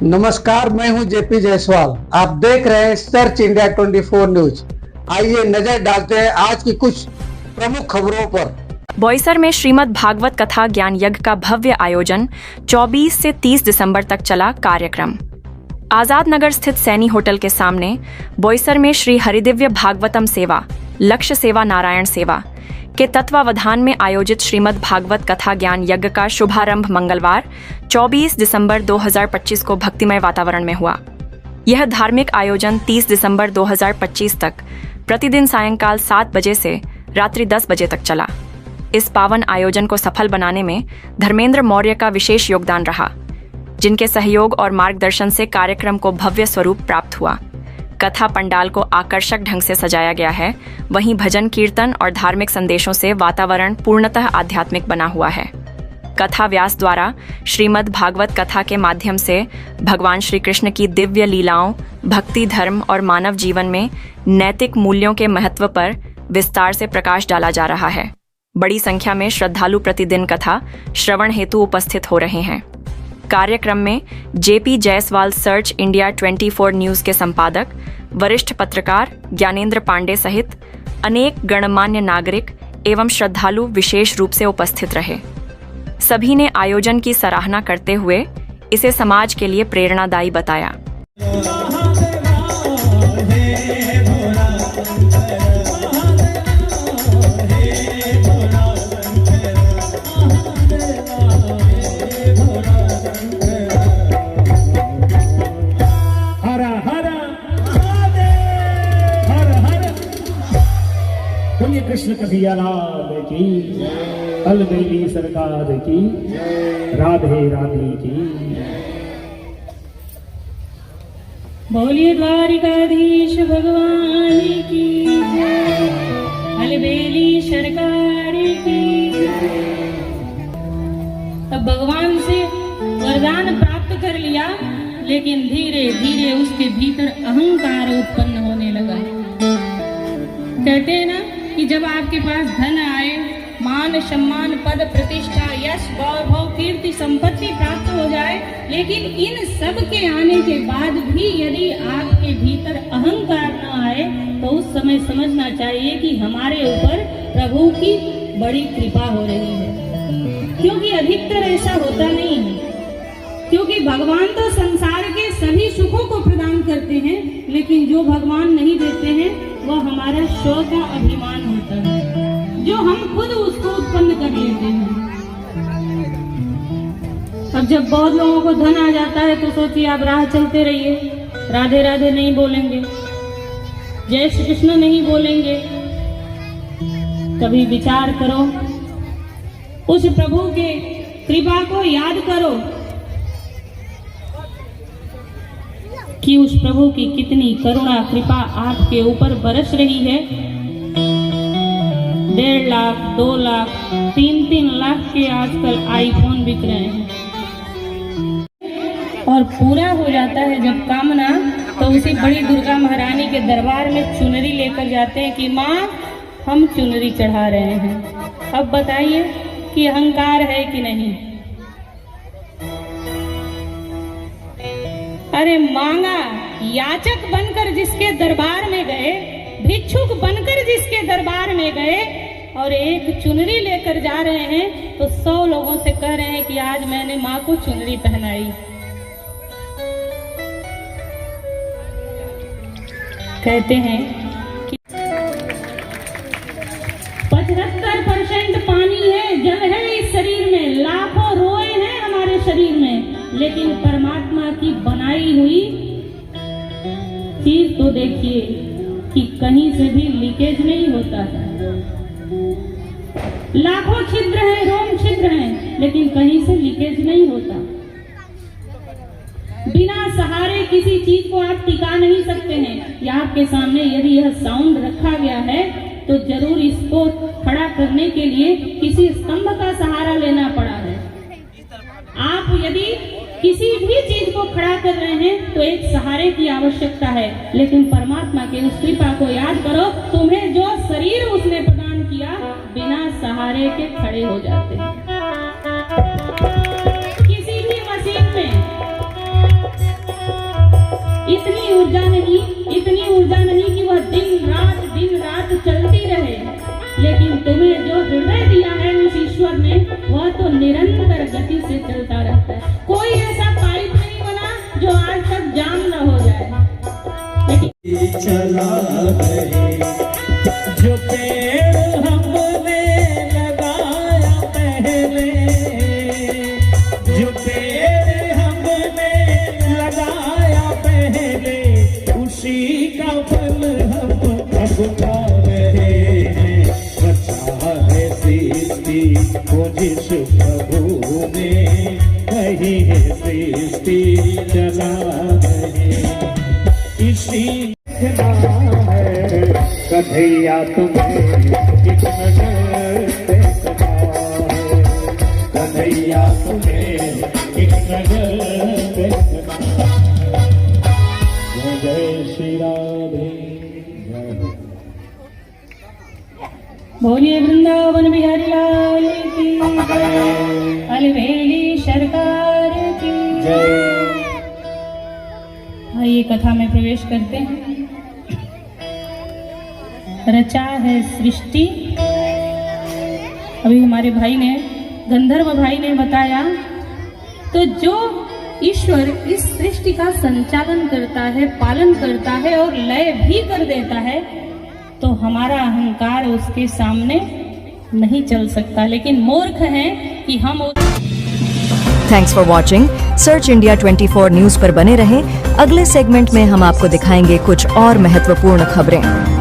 नमस्कार, मैं हूं जेपी जायसवाल। आप देख रहे हैं सर्च इंडिया 24 न्यूज। आइए नजर डालते हैं आज की कुछ प्रमुख खबरों पर। बोईसर में श्रीमद् भागवत कथा ज्ञान यज्ञ का भव्य आयोजन 24 से 30 दिसंबर तक चला। कार्यक्रम आजाद नगर स्थित सैनी होटल के सामने बोईसर में श्री हरिदिव्य भागवतम सेवा, लक्ष्य सेवा, नारायण सेवा के तत्वावधान में आयोजित श्रीमद् भागवत कथा ज्ञान यज्ञ का शुभारंभ मंगलवार 24 दिसंबर 2025 को भक्तिमय वातावरण में हुआ। यह धार्मिक आयोजन 30 दिसंबर 2025 तक प्रतिदिन सायंकाल 7 बजे से रात्रि 10 बजे तक चला। इस पावन आयोजन को सफल बनाने में धर्मेंद्र मौर्य का विशेष योगदान रहा, जिनके सहयोग और मार्गदर्शन से कार्यक्रम को भव्य स्वरूप प्राप्त हुआ। कथा पंडाल को आकर्षक ढंग से सजाया गया है, वहीं भजन कीर्तन और धार्मिक संदेशों से वातावरण पूर्णतः आध्यात्मिक बना हुआ है। कथा व्यास द्वारा श्रीमद् भागवत कथा के माध्यम से भगवान श्री कृष्ण की दिव्य लीलाओं, भक्ति, धर्म और मानव जीवन में नैतिक मूल्यों के महत्व पर विस्तार से प्रकाश डाला जा रहा है। बड़ी संख्या में श्रद्धालु प्रतिदिन कथा श्रवण हेतु उपस्थित हो रहे हैं। कार्यक्रम में JP Jaiswal search India 24 news के संपादक, वरिष्ठ पत्रकार ज्ञानेंद्र पांडे सहित अनेक गणमान्य नागरिक एवं श्रद्धालु विशेष रूप से उपस्थित रहे। सभी ने आयोजन की सराहना करते हुए इसे समाज के लिए प्रेरणादायी बताया। कृष्ण कन्हैया लाल की, अलबेली सरकार की, राधे राधे की। बोलिए द्वारिकाधीश भगवान की, अलबेली सरकार की। अब भगवान से वरदान प्राप्त कर लिया, लेकिन धीरे धीरे उसके भीतर अहंकार उत्पन्न होने लगा। कहते हैं ना कि जब आपके पास धन आए, मान सम्मान, पद प्रतिष्ठा, यश, वैभव, कीर्ति, संपत्ति प्राप्त हो जाए, लेकिन इन सब के आने के बाद भी यदि आपके भीतर अहंकार न आए, तो उस समय समझना चाहिए कि हमारे ऊपर प्रभु की बड़ी कृपा हो रही है। क्योंकि अधिकतर ऐसा होता नहीं है, क्योंकि भगवान तो संसार के सभी सुखों को प्रदान करते हैं, लेकिन जो भगवान नहीं देते हैं वह हमारा स्व का अभिमान होता है, जो हम खुद उसको उत्पन्न कर लेते हैं। अब जब बहुत लोगों को धन आ जाता है तो सोचिए आप राह चलते रहिए, राधे राधे नहीं बोलेंगे, जय श्री कृष्ण नहीं बोलेंगे। कभी विचार करो, उस प्रभु के कृपा को याद करो कि उस प्रभु की कितनी करुणा कृपा आपके ऊपर बरस रही है। 1.5 लाख, 2 लाख, 3-3 लाख के आजकल आईफोन बिक रहे हैं, और पूरा हो जाता है जब कामना, तो उसी बड़ी दुर्गा महारानी के दरबार में चुनरी लेकर जाते हैं कि माँ हम चुनरी चढ़ा रहे हैं। अब बताइए कि अहंकार है कि नहीं? अरे मांगा, याचक बनकर जिसके दरबार में गए, भिक्षुक बनकर जिसके दरबार में गए और एक चुनरी लेकर जा रहे हैं, तो 100 लोगों से कह रहे हैं कि आज मैंने माँ को चुनरी पहनाई। कहते हैं कि 75% पानी है, जल है इस शरीर में, लाखों रोए हैं हमारे शरीर में, लेकिन परमात्मा की बनाई हुई चीज तो देखिए कि कहीं से भी लीकेज नहीं होता है। लाखों छिद्र हैं, रोम छिद्र हैं, लेकिन कहीं से लीकेज नहीं होता। बिना सहारे किसी चीज को आप टिका नहीं सकते हैं। या आपके सामने यदि यह साउंड रखा गया है तो जरूर इसको खड़ा करने के लिए किसी स्तंभ का सहारा लेना पड़ा है। आप यदि किसी भी चीज को खड़ा कर रहे हैं तो एक सहारे की आवश्यकता है, लेकिन परमात्मा के उस कृपा को याद करो, तुम्हें जो शरीर उसने प्रदान किया बिना सहारे के खड़े हो जाते हैं। किसी भी मशीन में जाम न हो जाए। लेकिन चला गए जो पेड़ हमने लगाया पहले, जो पेड़ हमने लगाया पहले, उसी का फल हम अब पा रहे हैं। बचा है सृष्टि को जिस प्रभु ने, वही है सृष्टि चला रहे। इसी नाम है कन्हैया तुम्हें एक नजर देखना है, कन्हैया तुम्हें एक नजर देखना। जय जय श्री राधे, जय हो। बोलिए वृंदावन बिहारी लाल की, अलवेली सरकार की जय। आइए कथा में प्रवेश करते हैं। रचा है सृष्टि, अभी हमारे भाई ने, गंधर्व भाई ने बताया, तो जो ईश्वर इस सृष्टि का संचालन करता है, पालन करता है और लय भी कर देता है, तो हमारा अहंकार उसके सामने नहीं चल सकता। लेकिन मूर्ख हैं कि हम thanks for watching. Search India 24 news पर बने रहें। अगले सेगमेंट में हम आपको दिखाएंगे कुछ और महत्वपूर्ण खबरें।